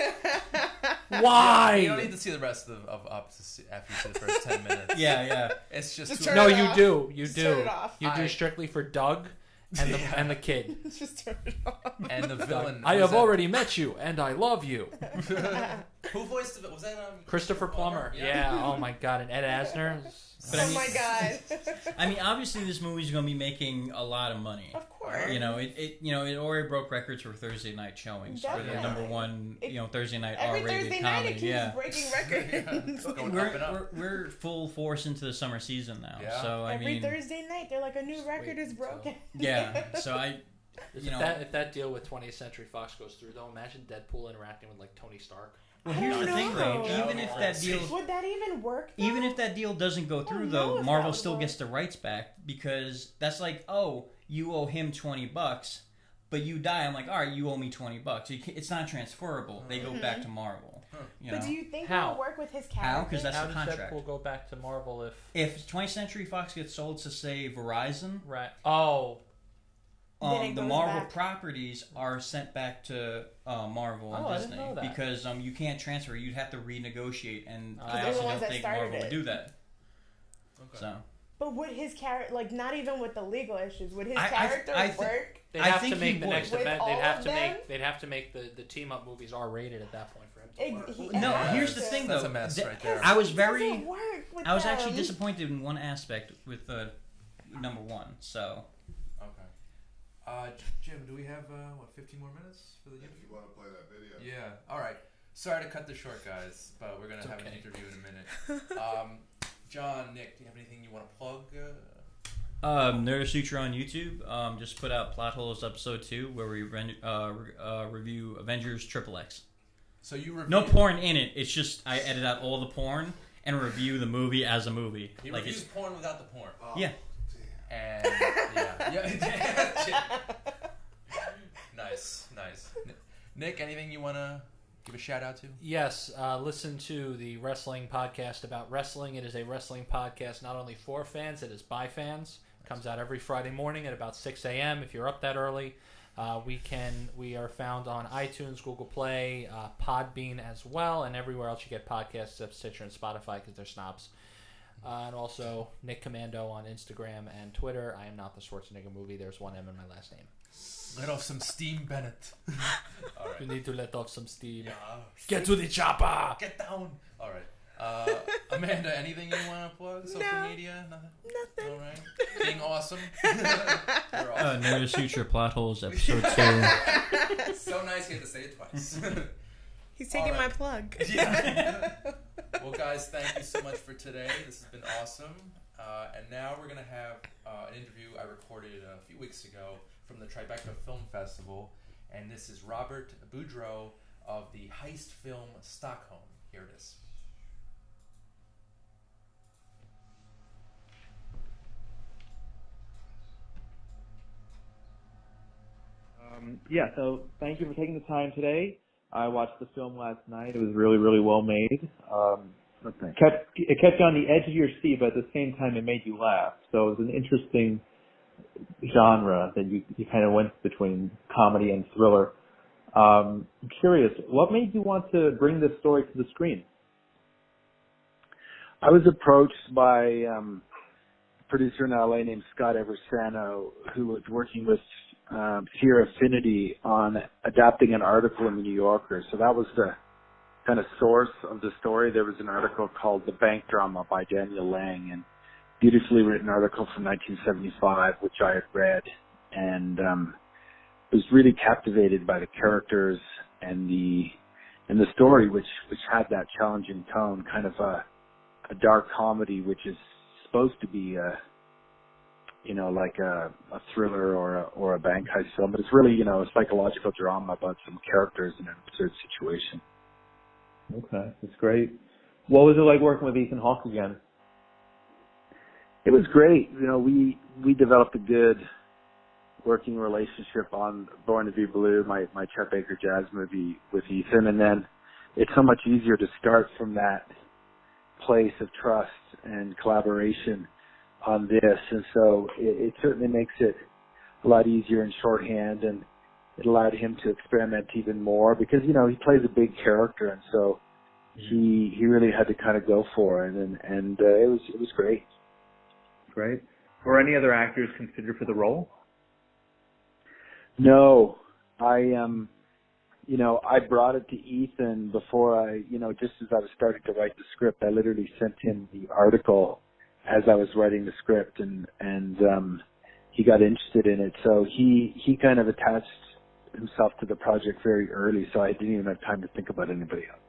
Why? You don't need to see the rest of Up to see, after you see the first 10 minutes. Yeah. It's just Just too turn No, it you off. do. You Just do. turn it off. You do strictly for Doug and the kid. Just turn it off. And the villain. I was have that- already met you, and I love you. Who voiced the? Was that Christopher Plummer. Yeah. Oh my God. And Ed Asner. But I Oh mean- my god. I mean, obviously, this movie's going to be making a lot of money. Of course. You know, it already broke records for Thursday night showings for the Definitely. #1, Thursday night Every R-rated Thursday comedy. night it keeps breaking records. Going up and up. We're full force into the summer season now. Yeah. So I Every mean, Thursday night they're like, a new record is broken. yeah. So I, you know, If that deal with 20th Century Fox goes through, though, imagine Deadpool interacting with like Tony Stark. well, here's the don't thing, know. though. Even if that deal, Would that even work? Though? even if that deal doesn't go through, know though, if that Marvel would still work. gets the rights back because that's like, oh, you owe him $20, but you die. I'm like, all right, you owe me $20. It's not transferable. They go back to Marvel. You know? But do you think How? it would work with his character? How? Because that's How the does contract. Deadpool go back to Marvel If 20th Century Fox gets sold to, say, Verizon, right? Oh, Then it the goes Marvel back. properties are sent back to Marvel and Oh, I Disney didn't know that. because you can't transfer. You'd have to renegotiate, and I they're the also ones don't that think started Marvel would it. do that. Okay. So But would his character, like, not even with the legal issues, would his I character thi- work? they'd I have think to make he the would. next With event. all They'd have of to them? make. They'd have to make the team up movies R-rated at that point for him to work. no. has Here's the to. thing, That's though. a mess Th- right there. I was It very. doesn't work with I was them. actually disappointed in one aspect with #1. So Okay. Jim, do we have 15 more minutes for the If interview? you want to play that video. Yeah. All right. Sorry to cut this short, guys, but we're gonna have an okay. interview in a minute. John, Nick, do you have anything you want to plug? Nerd Sutra on YouTube just put out Plot Holes episode 2 where we review Avengers XXX. So you review. No porn in it. It's just I edit out all the porn and review the movie as a movie. He like reviews it's porn without the porn. Oh, yeah. And yeah. Nice. Nick, anything you want to give a shout out to? Yes, listen to the wrestling podcast about wrestling. It is a wrestling podcast not only for fans, it is by fans. It comes out every Friday morning at about 6 a.m. if you're up that early. We are found on iTunes, Google Play, Podbean as well, and everywhere else you get podcasts except Stitcher and Spotify because they're snobs. And also Nick Comando on Instagram and Twitter. I am not the Schwarzenegger movie. There's one M in my last name. Let off some steam, Bennett. All right. We need to let off some steam. Yeah. Get to the chopper! Get down! All right. Amanda, anything you want to plug? Social media? Nothing. All right. Being awesome. You're awesome. Notice Future Plot Holes, episode 2. So nice you had to say it twice. He's taking All my right. plug. Yeah. Well, guys, thank you so much for today. This has been awesome. And now we're going to have an interview I recorded a few weeks ago from the Tribeca Film Festival. And this is Robert Budreau of the heist film Stockholm. Here it is. So thank you for taking the time today. I watched the film last night. It was really, really well made. It kept you on the edge of your seat, but at the same time it made you laugh. So it was an interesting genre that you kind of went between comedy and thriller. I'm curious, what made you want to bring this story to the screen? I was approached by a producer in LA named Scott Eversano, who was working with Fear Affinity on adapting an article in the New Yorker. So that was the kind of source of the story. There was an article called The Bank Drama by Daniel Lang, and beautifully written article from 1975, which I had read, and was really captivated by the characters and the story, which had that challenging tone, kind of a dark comedy, which is supposed to be like a thriller or a bank heist film, but it's really, a psychological drama about some characters in an absurd situation. Okay, that's great. What was it like working with Ethan Hawke again? It was great. We developed a good working relationship on Born to Be Blue, my Chet Baker jazz movie with Ethan, and then it's so much easier to start from that place of trust and collaboration on this, and so it certainly makes it a lot easier in shorthand, and it allowed him to experiment even more because he plays a big character, and so he really had to kind of go for it, and it was great. Great. Were any other actors considered for the role? No, I brought it to Ethan before just as I was starting to write the script. I literally sent him the article as I was writing the script, and he got interested in it. So he kind of attached himself to the project very early, so I didn't even have time to think about anybody else.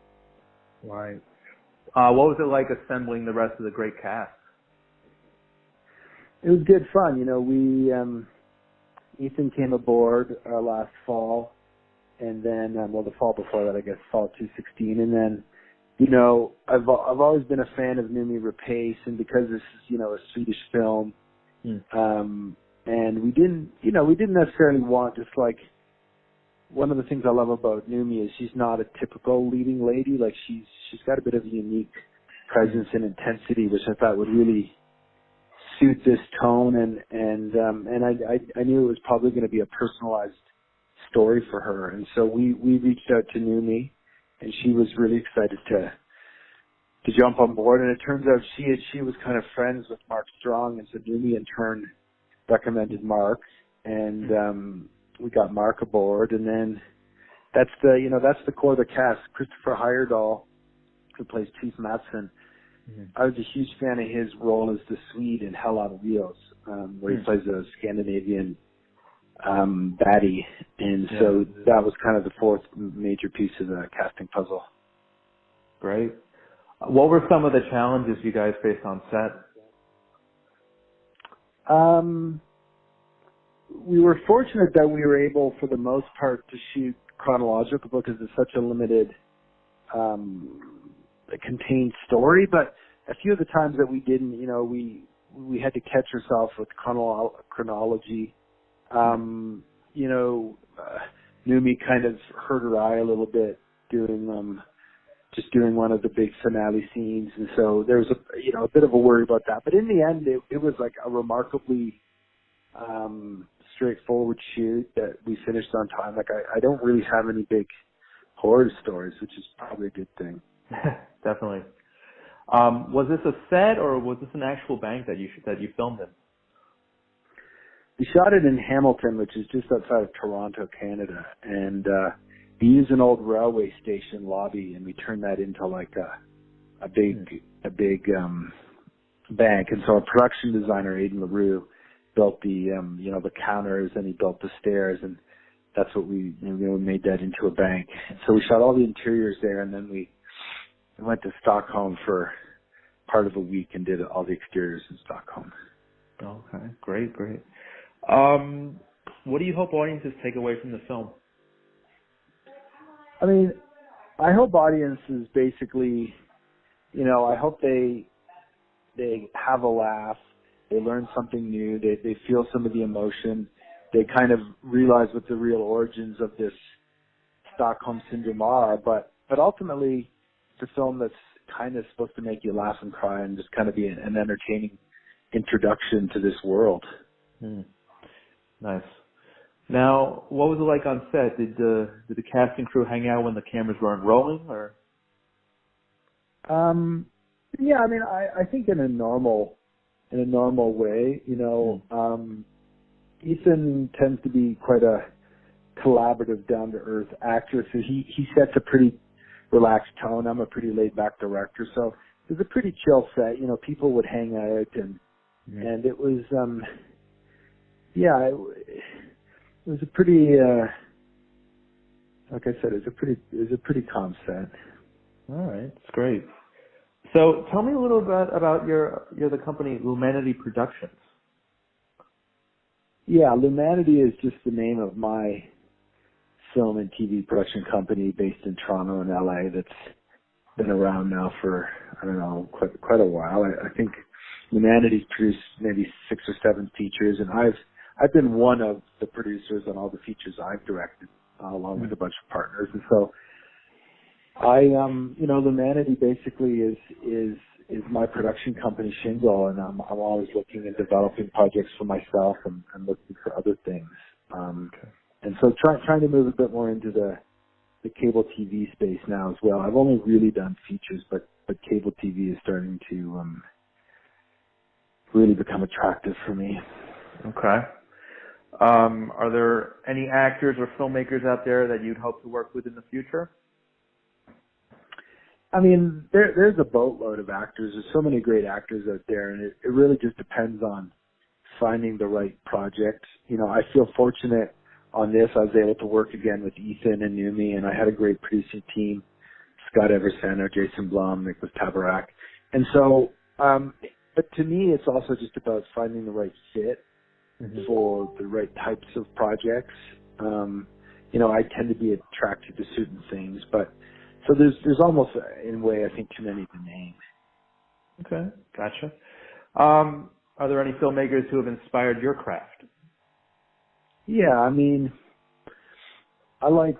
Right. What was it like assembling the rest of the great cast? It was good fun. Ethan came aboard last fall, and then the fall before that, I guess, fall 2016, and then I've always been a fan of Noomi Rapace, and because this is a Swedish film, and we didn't necessarily want, just like, one of the things I love about Noomi is she's not a typical leading lady. Like she's got a bit of a unique presence and intensity, which I thought would really suit this tone, and I knew it was probably going to be a personalized story for her, and so we reached out to Noomi, and she was really excited to jump on board, and it turns out she was kind of friends with Mark Strong, and so Noomi in turn recommended Mark, and we got Mark aboard, and then that's the core of the cast. Christopher Heyerdahl, who plays Chief Matson. I was a huge fan of his role as the Swede in Hell on Wheels, where he plays a Scandinavian baddie, and so that was kind of the fourth major piece of the casting puzzle. Great. What were some of the challenges you guys faced on set? We were fortunate that we were able, for the most part, to shoot chronological because it's such a limited, contained story. But a few of the times that we didn't, we had to catch ourselves with chronology. Noomi kind of hurt her eye a little bit doing one of the big finale scenes, and so there was a bit of a worry about that. But in the end, it was like a remarkably straightforward shoot that we finished on time. Like I don't really have any big horror stories, which is probably a good thing. Definitely. Was this a set or was this an actual bank that you filmed in? We shot it in Hamilton, which is just outside of Toronto, Canada, and we used an old railway station lobby, and we turned that into like a big bank. And so our production designer, Aidan LaRue, built the the counters, and he built the stairs, and that's what we made that into a bank. So we shot all the interiors there, and then we went to Stockholm for part of a week and did all the exteriors in Stockholm. Okay, great. What do you hope audiences take away from the film? I mean, I hope audiences basically, I hope they have a laugh, they learn something new, they feel some of the emotion, they kind of realize what the real origins of this Stockholm syndrome are, but ultimately it's a film that's kind of supposed to make you laugh and cry and just kind of be an entertaining introduction to this world. Nice. Now, what was it like on set? Did the cast and crew hang out when the cameras weren't rolling, or? Yeah, I mean, I think in a normal way, Ethan tends to be quite a collaborative, down to earth actor, so he sets a pretty relaxed tone. I'm a pretty laid back director, so it was a pretty chill set. People would hang out and it was it was a pretty like I said, it was a pretty calm set. All right, that's great. So tell me a little bit about the company Lumanity Productions. Yeah, Lumanity is just the name of my film and TV production company based in Toronto and LA that's been around now for, I don't know, quite a while. I think Lumanity's produced maybe 6 or 7 features, and I've been one of the producers on all the features I've directed, along with a bunch of partners. And so Lumanity basically is my production company, Shingle, and I'm always looking and developing projects for myself and looking for other things. And so trying to move a bit more into the cable TV space now as well. I've only really done features, but cable TV is starting to really become attractive for me. Okay. Are there any actors or filmmakers out there that you'd hope to work with in the future? I mean, there's a boatload of actors. There's so many great actors out there, and it really just depends on finding the right project. I feel fortunate on this. I was able to work again with Ethan and Numi, and I had a great producing team, Scott Eversenter, Jason Blum, Nicholas Tabarak. And so, but to me, it's also just about finding the right fit for the right types of projects. I tend to be attracted to certain things, but so there's almost, in a way, I think, too many to name. Okay, gotcha. Are there any filmmakers who have inspired your craft? Yeah, I mean, I like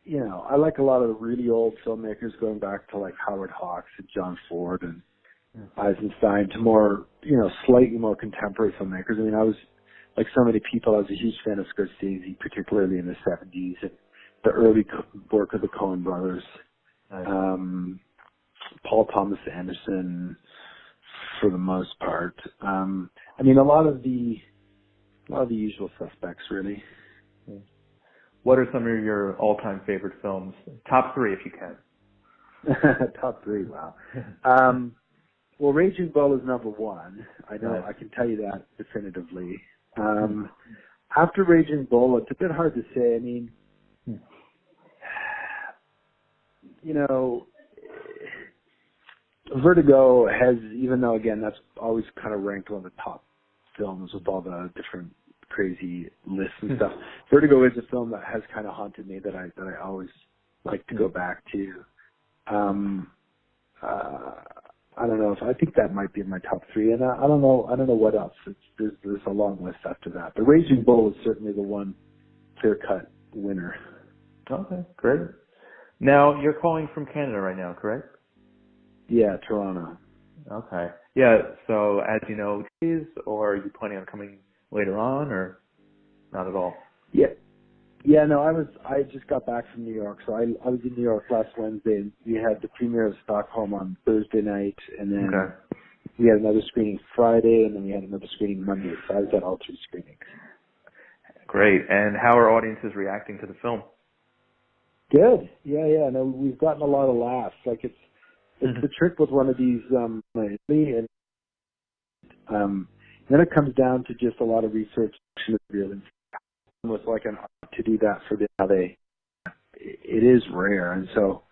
a lot of the really old filmmakers, going back to like Howard Hawks and John Ford and Eisenstein, to more, slightly more contemporary filmmakers. I mean, I was, like so many people, I was a huge fan of Scorsese, particularly in the 70s, and the early work of the Coen brothers. Paul Thomas Anderson, for the most part. I mean, a lot of the usual suspects, really. What are some of your all-time favorite films? Top 3, if you can. Top 3, wow. Well, Raging Bull is number 1. I know, I can tell you that definitively. After Raging Bull, it's a bit hard to say. I mean, Vertigo has, even though, again, that's always kind of ranked one of the top films with all the different crazy lists and stuff. Vertigo is a film that has kind of haunted me, that I always like to go back to. I don't know, I think that might be in my top 3, and I don't know what else. There's a long list after that. But Raging Bull is certainly the one clear-cut winner. Okay, great. Now, you're calling from Canada right now, correct? Yeah, Toronto. Okay. Yeah, so as you know, or are you planning on coming later on, or? not at all. Yeah. Yeah, no, I just got back from New York, so I was in New York last Wednesday, and we had the premiere of Stockholm on Thursday night, and then we had another screening Friday, and then we had another screening Monday, so I was at all 3 screenings. Great. And how are audiences reacting to the film? Good. Yeah. No, we've gotten a lot of laughs. Like it's the trick with one of these, and then it comes down to just a lot of research. Really, with like an art to do that for how it is rare, and so.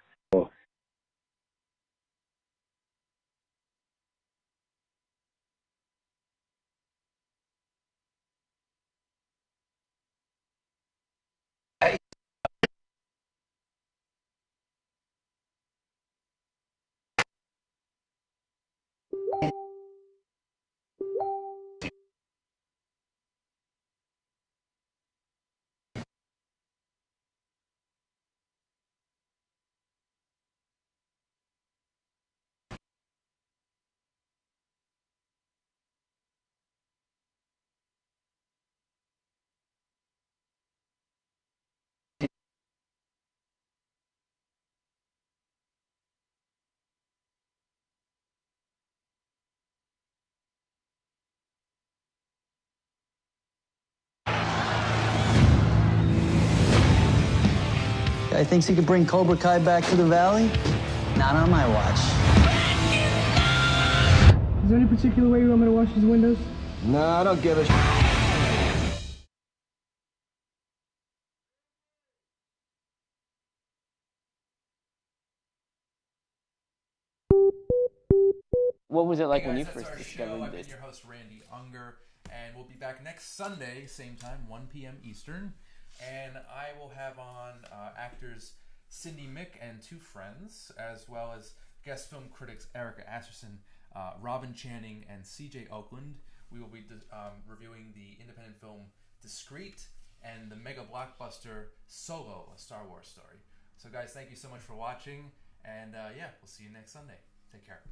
Guy thinks he could bring Cobra Kai back to the Valley? Not on my watch. Is there any particular way you want me to wash these windows? No, I don't give a What was it like when you That's first our show. discovered I've this? been your host, Randy Unger, and we'll be back next Sunday, same time, 1 p.m. Eastern. And I will have on actors Cindy Mick and 2 friends, as well as guest film critics Erica Asserson, Robin Channing, and C.J. Oakland. We will be reviewing the independent film Discreet and the mega blockbuster Solo, a Star Wars story. So guys, thank you so much for watching, and we'll see you next Sunday. Take care.